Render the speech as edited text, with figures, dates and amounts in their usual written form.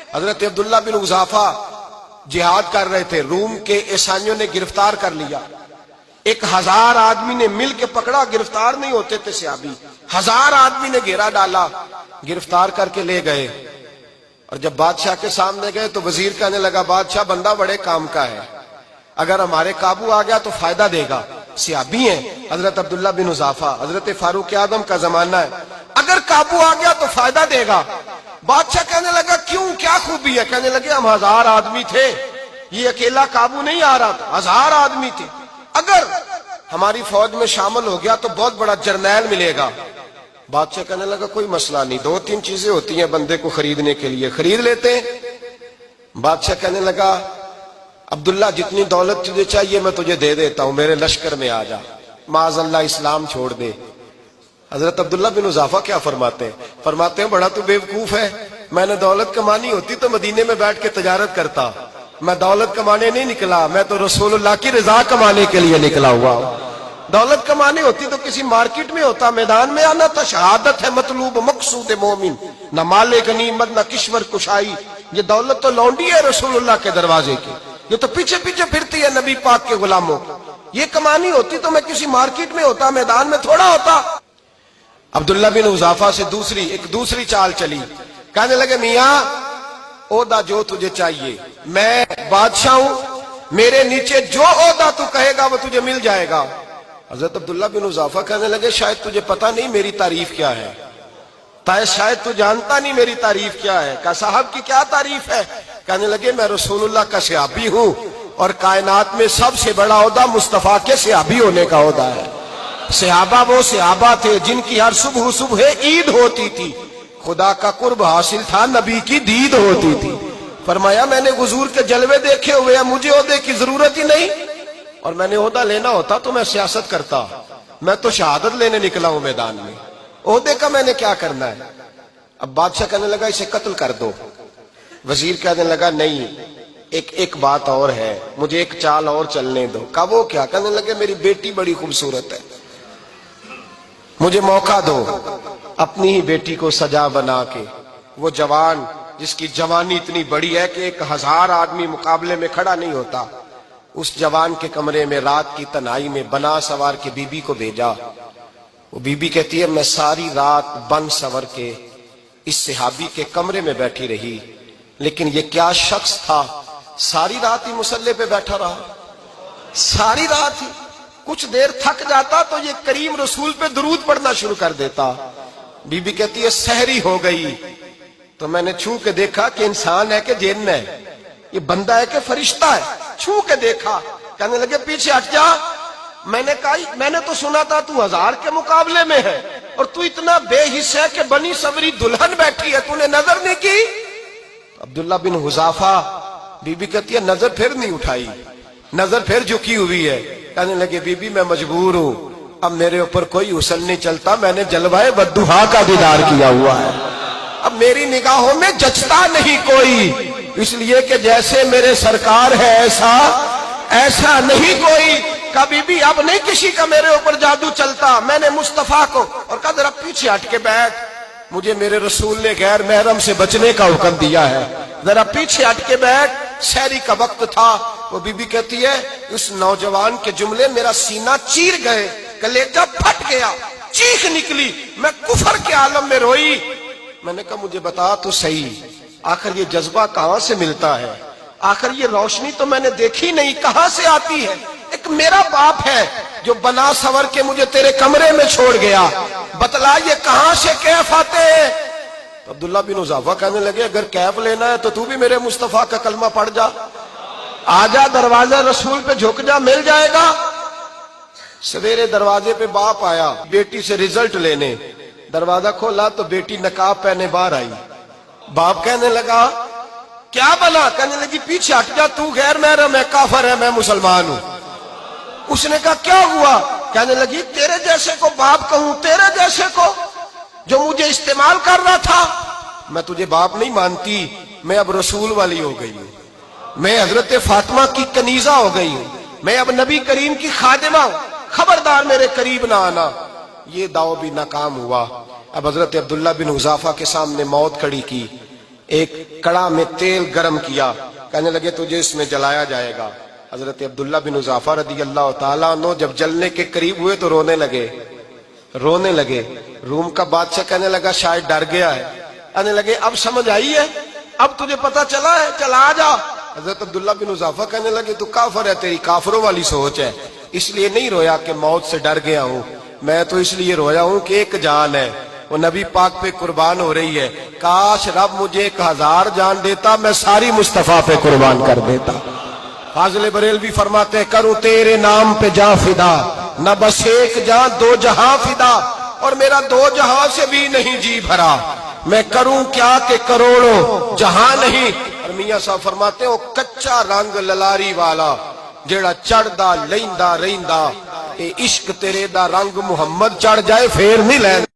حضرت عبداللہ بن حذافہ جہاد کر رہے تھے، روم کے عیسائیوں نے گرفتار کر لیا، 1000 آدمی نے مل کے پکڑا، گرفتار نہیں ہوتے تھے صحابی، 1000 آدمی نے گھیرا ڈالا، گرفتار کر کے لے گئے، اور جب بادشاہ کے سامنے گئے تو وزیر کہنے لگا بادشاہ بندہ بڑے کام کا ہے، اگر ہمارے قابو آ گیا تو فائدہ دے گا، صحابی ہیں حضرت عبداللہ بن حذافہ، حضرت فاروق اعظم کا زمانہ ہے، اگر قابو آ گیا تو فائدہ دے گا۔ بادشاہ کہنے لگا کیوں، کیا خوبی ہے؟ کہنے لگے ہم 1000 آدمی تھے، یہ اکیلا قابو نہیں آ رہا تھا، 1000 آدمی تھے، اگر ہماری فوج میں شامل ہو گیا تو بہت بڑا جرنیل ملے گا۔ بادشاہ کہنے لگا کوئی مسئلہ نہیں، 2-3 چیزیں ہوتی ہیں بندے کو خریدنے کے لیے، خرید لیتے ہیں۔ بادشاہ کہنے لگا عبداللہ جتنی دولت تجھے چاہیے میں تجھے دے دیتا ہوں، میرے لشکر میں آ جا، معاذ اللہ اسلام چھوڑ دے۔ حضرت عبداللہ بن حذافہ کیا فرماتے ہیں؟ فرماتے ہیں بڑا تو بیوقوف ہے، میں نے دولت کمانی ہوتی تو مدینے میں بیٹھ کے تجارت کرتا، میں دولت کمانے نہیں نکلا، میں تو رسول اللہ کی رضا کمانے کے لیے نکلا ہوا ہوں۔ دولت کمانی ہوتی تو کسی مارکیٹ میں ہوتا، میدان میں آنا تھا، شہادت ہے مطلوب مقصود مومن، نہ مال غنیمت نہ کشور کشائی، یہ دولت تو لونڈی ہے رسول اللہ کے دروازے کی، یہ تو پیچھے پیچھے پھرتی ہے نبی پاک کے غلاموں کو، یہ کمانی ہوتی تو میں کسی مارکیٹ میں ہوتا، میدان میں تھوڑا ہوتا۔ عبداللہ بن حذافہ سے ایک دوسری چال چلی، کہنے لگے میاں عہدہ جو تجھے چاہیے، میں بادشاہ ہوں، میرے نیچے جو عہدہ تو کہے گا وہ تجھے مل جائے گا۔ حضرت عبداللہ بن حذافہ کہنے لگے شاید تجھے پتہ نہیں میری تعریف کیا ہے، شاید تو جانتا نہیں میری تعریف کیا ہے۔ کہا صاحب کی کیا تعریف ہے؟ کہنے لگے میں رسول اللہ کا صحابی ہوں، اور کائنات میں سب سے بڑا عہدہ مصطفیٰ کے صحابی ہونے کا عہدہ ہے۔ صحابہ وہ صحابہ تھے جن کی ہر صبح عید ہوتی تھی، خدا کا قرب حاصل تھا، نبی کی دید ہوتی تھی۔ فرمایا میں نے حضور کے جلوے دیکھے ہوئے ہیں، مجھے عہدے کی ضرورت ہی نہیں، اور میں نے عہدہ لینا ہوتا تو میں سیاست کرتا، میں تو شہادت لینے نکلا ہوں میدان میں، عہدے کا میں نے کیا کرنا ہے۔ اب بادشاہ کہنے لگا اسے قتل کر دو، وزیر کہنے لگا نہیں ایک بات اور ہے، مجھے ایک چال اور چلنے دو۔ کہا وہ کیا؟ کہنے لگے میری بیٹی بڑی خوبصورت ہے، مجھے موقع دو اپنی ہی بیٹی کو سجا بنا کے، وہ جوان جس کی جوانی اتنی بڑی ہے کہ 1000 آدمی مقابلے میں کھڑا نہیں ہوتا، اس جوان کے کمرے میں رات کی تنہائی میں بنا سوار کے بی بی کو بھیجا۔ وہ بی بی کہتی ہے میں ساری رات بن سور کے اس صحابی کے کمرے میں بیٹھی رہی، لیکن یہ کیا شخص تھا، ساری رات ہی مصلے پہ بیٹھا رہا، ساری رات ہی، کچھ دیر تھک جاتا تو یہ کریم رسول پہ درود پڑھنا شروع کر دیتا۔ بی بی کہتی ہے سحری ہو گئی تو میں نے چھو کے دیکھا کہ انسان ہے کہ جن ہے، یہ بندہ ہے کہ فرشتہ ہے، چھو کے دیکھا۔ کہنے لگے پیچھے ہٹ جا، میں نے کہا میں نے تو سنا تھا تو 1000 کے مقابلے میں ہے، اور تو اتنا بے حس ہے کہ بنی سوری دلہن بیٹھی ہے، تو نے نظر نہیں کی؟ عبداللہ بن حذافہ، بی بی کہتی ہے نظر پھر نہیں اٹھائی، نظر پھر جھکی ہوئی ہے۔ کہنے لگے بی بی میں مجبور ہوں، اب میرے اوپر کوئی حسن نہیں چلتا، میں نے جلوہ بددہا کا دیدار کیا ہوا ہے، اب میری نگاہوں میں جچتا نہیں کوئی، اس لیے کہ جیسے میرے سرکار ہے ایسا نہیں کوئی۔ کبھی بھی اب نہیں کسی کا میرے اوپر جادو چلتا، میں نے مصطفیٰ کو، اور کہا ذرا پیچھے ہٹ کے بیٹھ، مجھے میرے رسول نے غیر محرم سے بچنے کا حکم دیا ہے، ذرا پیچھے ہٹ کے بیٹھ۔ سحری کا وقت تھا، وہ بی بی کہتی ہے اس نوجوان کے جملے میرا سینہ چیر گئے، کلیجہ پھٹ گیا، چیخ نکلی، میں کفر کے عالم میں روئی۔ میں نے کہا مجھے بتا تو صحیح، آخر یہ جذبہ کہاں سے ملتا ہے، آخر یہ روشنی تو میں نے دیکھی نہیں، کہاں سے آتی ہے؟ ایک میرا باپ ہے جو بنا سور کے مجھے تیرے کمرے میں چھوڑ گیا، بتلا یہ کہاں سے کیف آتے ہیں؟ عبداللہ بن حذافہ کہنے لگے اگر کیف لینا ہے تو بھی میرے مصطفیٰ کا کلمہ پڑھ جا، آجا دروازہ رسول پہ جھک جا، مل جائے گا۔ سویرے دروازے پہ باپ آیا بیٹی سے رزلٹ لینے، دروازہ کھولا تو بیٹی نقاب پہنے باہر آئی۔ باپ کہنے لگا کیا بنا؟ کہنے لگی پیچھے ہٹ جا، تو غیر محرم ہے، کافر ہے، میں مسلمان ہوں۔ اس نے کہا کیا ہوا؟ کہنے لگی تیرے جیسے کو باپ کہوں، تیرے جیسے کو جو مجھے استعمال کر رہا تھا، میں تجھے باپ نہیں مانتی، میں اب رسول والی ہو گئی ہوں، میں حضرت فاطمہ کی کنیزہ ہو گئی ہوں، میں اب نبی کریم کی خادمہ ہوں، خبردار میرے قریب نہ آنا۔ یہ دعو بھی ناکام ہوا۔ اب حضرت عبداللہ بن حذافہ کے سامنے موت کھڑی کی، ایک کڑا میں تیل گرم کیا، کہنے لگے تجھے اس میں جلایا جائے گا۔ حضرت عبداللہ بن حذافہ رضی اللہ تعالیٰ عنہ جب جلنے کے قریب ہوئے تو رونے لگے۔ روم کا بادشاہ کہنے لگا شاید ڈر گیا ہے، کہنے لگے اب سمجھ آئی ہے، اب تجھے پتا چلا ہے، چلا آ جا۔ حضرت عبداللہ بن حذافہ کہنے لگے تو کافر ہے، تیری کافروں والی سوچ ہے، اس لیے نہیں رویا کہ موت سے ڈر گیا ہوں، میں تو اس لیے رویا ہوں کہ ایک جان ہے، وہ نبی پاک پہ قربان ہو رہی ہے، کاش رب مجھے 1000 جان دیتا، میں ساری مصطفیٰ پہ قربان کر دیتا۔ فاضل بریلوی فرماتے ہیں کروں تیرے نام پہ جاں فدا، نہ بس ایک جاں 2 جہاں فدا، اور میرا 2 جہاں سے بھی نہیں جی بھرا، میں کروں کیا کہ کروڑوں جہاں نہیں۔ اور میاں صاحب فرماتے ہیں وہ کچا رنگ للاری والا جیڑا چڑھدا لیندا رہندا، اے عشق تیرے دا رنگ محمد چڑھ جائے پھر نہیں لیندا۔